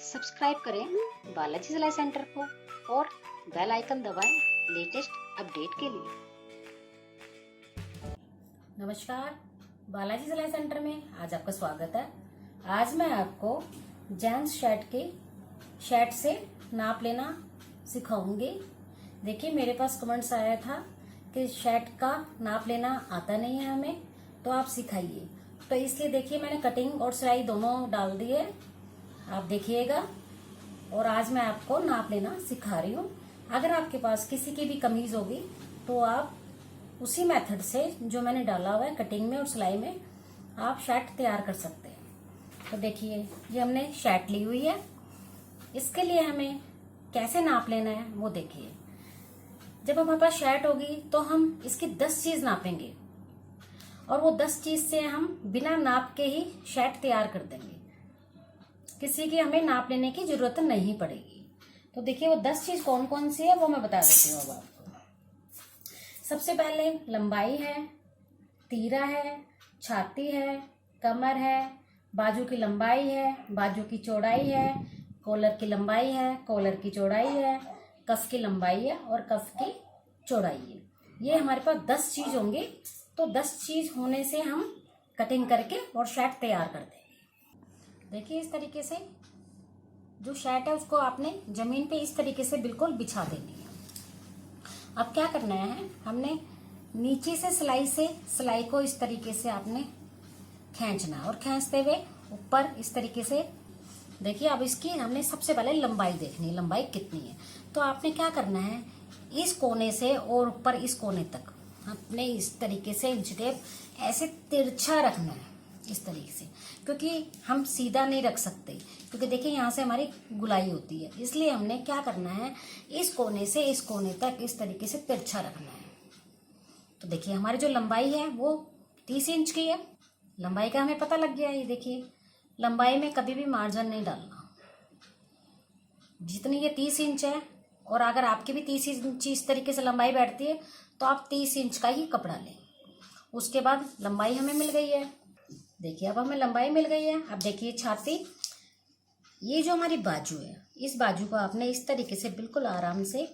Subscribe करें बालाजी सिलाई centre को और बेल आइकन दबाएं लेटेस्ट अपडेट के लिए। नमस्कार, बालाजी सिलाई सेंटर में आज आपका स्वागत है। आज मैं आपको जेंट्स शर्ट से नाप लेना सिखाऊंगी। देखिए, मेरे पास कमेंट्स आया था कि शर्ट का नाप लेना आता नहीं है हमें, तो आप सिखाइए। तो इसलिए देखिए, मैंने कटिंग और सिलाई दोनों डाल दी है, आप देखिएगा। और आज मैं आपको नाप लेना सिखा रही हूँ। अगर आपके पास किसी की भी कमीज होगी तो आप उसी मेथड से जो मैंने डाला हुआ है कटिंग में और सिलाई में, आप शर्ट तैयार कर सकते हैं। तो देखिए, ये हमने शर्ट ली हुई है। इसके लिए हमें कैसे नाप लेना है वो देखिए। जब हमारे पास शर्ट होगी तो हम इसकी 10 चीज नापेंगे और वो 10 चीज से हम बिना नाप के ही शर्ट तैयार कर देंगे। किसी की हमें नाप लेने की जरूरत नहीं पड़ेगी। तो देखिए, वो 10 चीज कौन कौन सी है वो मैं बता देती हूँ अब आपको। सबसे पहले लंबाई है, तीरा है, छाती है, कमर है, बाजू की लंबाई है, बाजू की चौड़ाई है, कॉलर की लंबाई है, कॉलर की चौड़ाई है, कफ की लंबाई है और कफ की चौड़ाई है। ये हमारे पास 10 चीज होंगे। तो 10 चीज होने से हम कटिंग करके और शर्ट तैयार कर देंगे। देखिए, इस तरीके से जो शर्ट है उसको आपने जमीन पे इस तरीके से बिल्कुल बिछा देनी है। अब क्या करना है, हमने नीचे से सिलाई को इस तरीके से आपने खींचना है और खींचते हुए ऊपर इस तरीके से। देखिए, अब इसकी हमने सबसे पहले लंबाई देखनी है, लंबाई कितनी है। तो आपने क्या करना है, इस कोने से और ऊपर इस कोने तक आपने इस तरीके से इंच टेप ऐसे तिरछा रखना है इस तरीके से, क्योंकि हम सीधा नहीं रख सकते, क्योंकि देखिए यहाँ से हमारी गुलाई होती है। इसलिए हमने क्या करना है, इस कोने से इस कोने तक इस तरीके से तिरछा रखना है। तो देखिए, हमारी जो लंबाई है वो 30 इंच की है। लंबाई का हमें पता लग गया है। ये देखिए, लंबाई में कभी भी मार्जिन नहीं डालना। जितनी ये 30 इंच है, और अगर आपकी भी 30 इंच इस तरीके से लंबाई बैठती है तो आप 30 इंच का ही कपड़ा लें। उसके बाद लंबाई हमें मिल गई है। देखिए, अब हमें लंबाई मिल गई है। अब देखिए, छाती, ये जो हमारी बाजू है, इस बाजू को आपने इस तरीके से बिल्कुल आराम से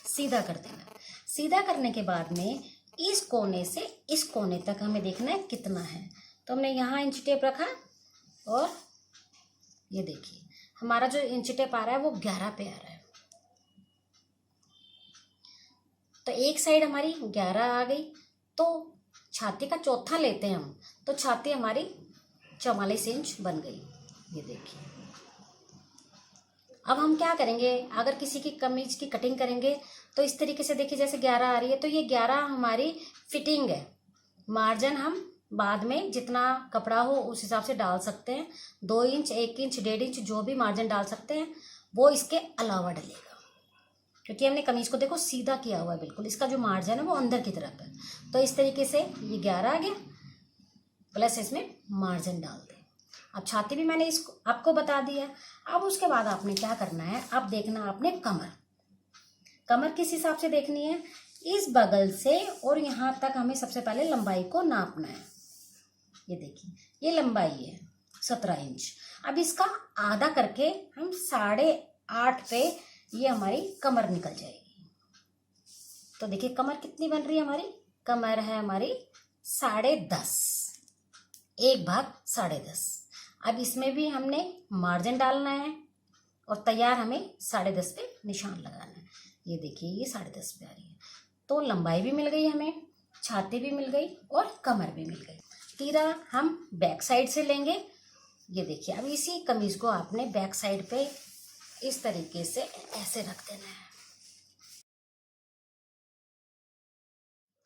सीधा कर देना है। सीधा करने के बाद में इस कोने से इस कोने तक हमें देखना है कितना है। तो हमने यहाँ इंच टेप रखा और ये देखिए, हमारा जो इंच टेप आ रहा है वो 11 पे आ रहा है। तो एक साइड हमारी 11 आ गई। तो छाती का चौथा लेते हैं हम, तो छाती हमारी 44 इंच बन गई। ये देखिए, अब हम क्या करेंगे, अगर किसी की कमीज की कटिंग करेंगे तो इस तरीके से देखिए, जैसे 11 आ रही है तो ये 11 हमारी फिटिंग है। मार्जिन हम बाद में जितना कपड़ा हो उस हिसाब से डाल सकते हैं। 2 इंच, 1 इंच, 1.5 इंच जो भी मार्जिन डाल सकते हैं, वो इसके अलावा डलेगा, क्योंकि हमने कमीज को देखो सीधा किया हुआ है बिल्कुल। इसका जो मार्जिन है वो अंदर की तरफ है। तो इस तरीके से ये 11 आ गया, प्लस इसमें मार्जिन डाल दें। अब छाती भी मैंने इसको आपको बता दिया। अब उसके बाद आपने क्या करना है, अब देखना आपने कमर किस हिसाब से देखनी है। इस बगल से और यहाँ तक हमें सबसे पहले लंबाई को नापना है। ये देखिए, ये लंबाई है 17 इंच। अब इसका आधा करके हम 8.5 पे ये हमारी कमर निकल जाएगी। तो देखिए, कमर कितनी बन रही है हमारी, कमर है हमारी 10.5, 1/10.5। अब इसमें भी हमने मार्जिन डालना है और तैयार हमें 10.5 पे निशान लगाना है। ये देखिए, ये 10.5 पे आ रही है। तो लंबाई भी मिल गई हमें, छाती भी मिल गई और कमर भी मिल गई। तीरा हम बैक साइड से लेंगे। ये देखिए, अब इसी कमीज को आपने बैक साइड पे इस तरीके से ऐसे रख देना है।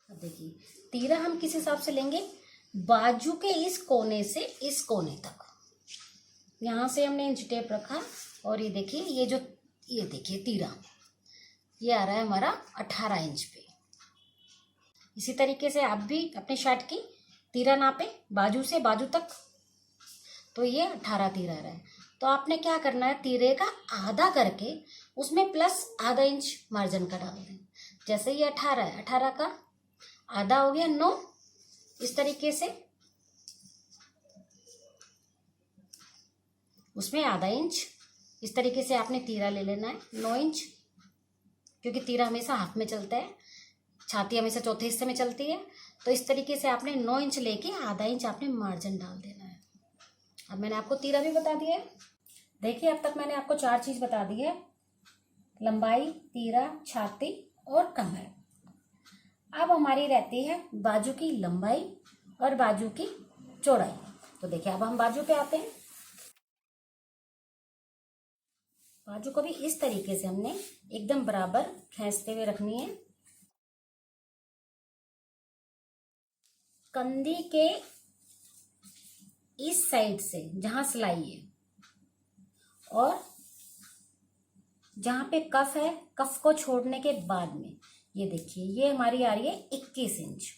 अब देखिए, तीरा हम किस हिसाब से लेंगे, बाजू के इस कोने से इस कोने तक। यहाँ से हमने इंच टेप रखा और ये देखिए, ये देखिए तीरा, ये आ रहा है हमारा 18 इंच पे। इसी तरीके से आप भी अपने शर्ट की तीरा नापे बाजू से बाजू तक। तो ये 18 तीरा आ रहा है। तो आपने क्या करना है, तीरे का आधा करके उसमें प्लस आधा इंच मार्जिन का डाल दें। जैसे ये 18 है, 18 का आधा हो गया 9। इस तरीके से उसमें आधा इंच इस तरीके से आपने तीरा ले लेना है, 9 इंच, क्योंकि तीरा हमेशा हाफ में चलता है, छाती हमेशा चौथे हिस्से में चलती है। तो इस तरीके से आपने 9 इंच लेके आधा इंच आपने मार्जिन डाल देना है। अब मैंने आपको तीरा भी बता दिया है। देखिए अब तक मैंने आपको 4 चीज बता दी है, लंबाई, तीरा, छाती और कमर। अब हमारी रहती है बाजू की लंबाई और बाजू की चौड़ाई। तो देखिए अब हम बाजू पे आते हैं। बाजू को भी इस तरीके से हमने एकदम बराबर खींचते हुए रखनी है। कंधी के इस साइड से जहां सिलाई है और जहां पे कफ है, कफ को छोड़ने के बाद में ये देखिए ये हमारी आ रही है 21 इंच।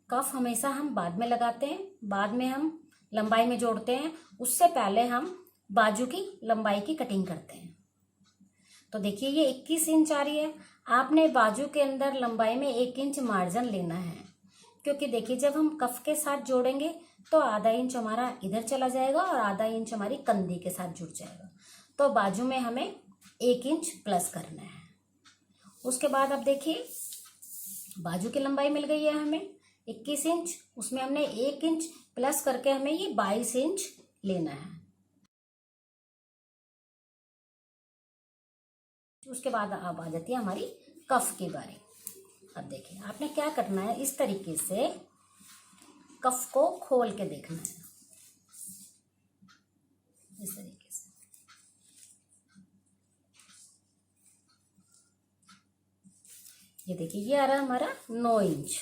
कफ हमेशा हम बाद में लगाते हैं, बाद में हम लंबाई में जोड़ते हैं, उससे पहले हम बाजू की लंबाई की कटिंग करते हैं। तो देखिए ये 21 इंच आ रही है। आपने बाजू के अंदर लंबाई में 1 इंच मार्जिन लेना है, क्योंकि देखिए जब हम कफ के साथ जोड़ेंगे तो आधा इंच हमारा इधर चला जाएगा और आधा इंच हमारी कंधी के साथ जुड़ जाएगा। तो बाजू में हमें 1 इंच प्लस करना है। उसके बाद अब देखिए बाजू की लंबाई मिल गई है हमें 21 इंच, उसमें हमने 1 इंच प्लस करके हमें ये 22 इंच लेना है। उसके बाद अब आ जाती है हमारी कफ की बारी। अब देखिए आपने क्या करना है, इस तरीके से कफ को खोल के देखना है, इस तरीके से। ये देखिए ये आ रहा है हमारा 9 इंच।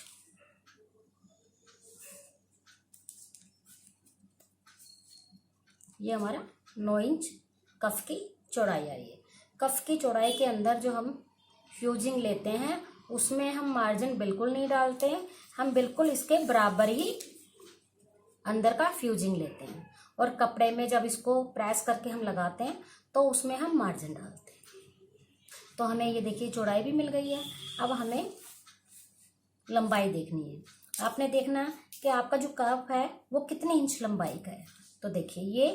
ये हमारा 9 इंच कफ की चौड़ाई आई है। कफ की चौड़ाई के अंदर जो हम फ्यूजिंग लेते हैं उसमें हम मार्जिन बिल्कुल नहीं डालते हैं, हम बिल्कुल इसके बराबर ही अंदर का फ्यूजिंग लेते हैं। और कपड़े में जब इसको प्रेस करके हम लगाते हैं तो उसमें हम मार्जिन डालते हैं। तो हमें ये देखिए चौड़ाई भी मिल गई है। अब हमें लंबाई देखनी है। आपने देखना कि आपका जो कफ है वो कितने इंच लंबाई का है। तो देखिए ये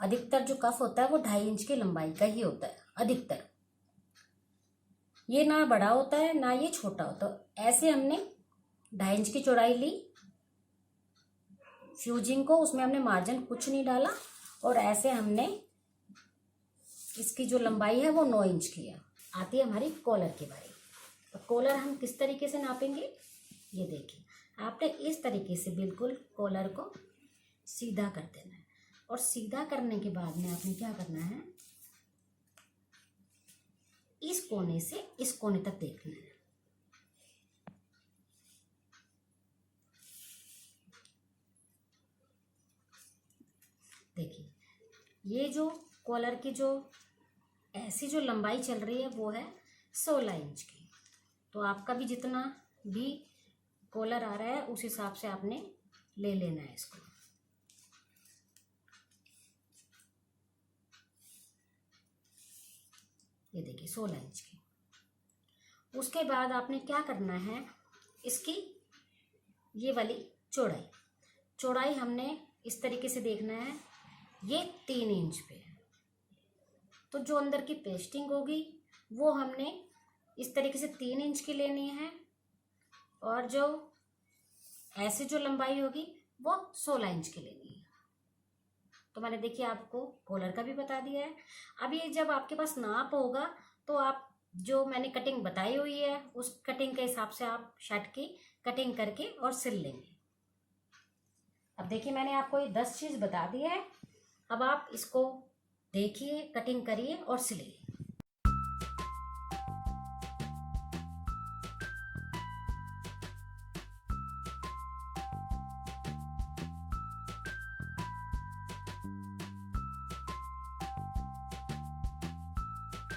अधिकतर जो कफ होता है वो 2.5 इंच की लंबाई का ही होता है अधिकतर। ये ना बड़ा होता है ना ये छोटा होता है। ऐसे हमने 2.5 इंच की चौड़ाई ली, फ्यूजिंग को उसमें हमने मार्जिन कुछ नहीं डाला, और ऐसे हमने इसकी जो लंबाई है वो 9 इंच की है। आती है हमारी कॉलर की बारी। तो कॉलर हम किस तरीके से नापेंगे, ये देखिए आपने इस तरीके से बिल्कुल कॉलर को सीधा कर देना है। और सीधा करने के बाद में आपने क्या करना है, इस कोने से इस कोने तक देखना है। देखिए ये जो कॉलर की जो ऐसी जो लंबाई चल रही है वो है 16 इंच की। तो आपका भी जितना भी कॉलर आ रहा है उस हिसाब से आपने ले लेना है इसको। ये देखिए 16 इंच की। उसके बाद आपने क्या करना है, इसकी ये वाली चौड़ाई हमने इस तरीके से देखना है, ये 3 इंच पे है। तो जो अंदर की पेस्टिंग होगी वो हमने इस तरीके से 3 इंच की लेनी है, और जो ऐसे जो लंबाई होगी वो 16 इंच की लेनी है। तो मैंने देखिए आपको कॉलर का भी बता दिया है। अब ये जब आपके पास नाप होगा तो आप जो मैंने कटिंग बताई हुई है उस कटिंग के हिसाब से आप शर्ट की कटिंग करके और सिल लेंगे। अब देखिए मैंने आपको ये 10 चीज बता दी है। अब आप इसको देखिए, कटिंग करिए और सिलिए।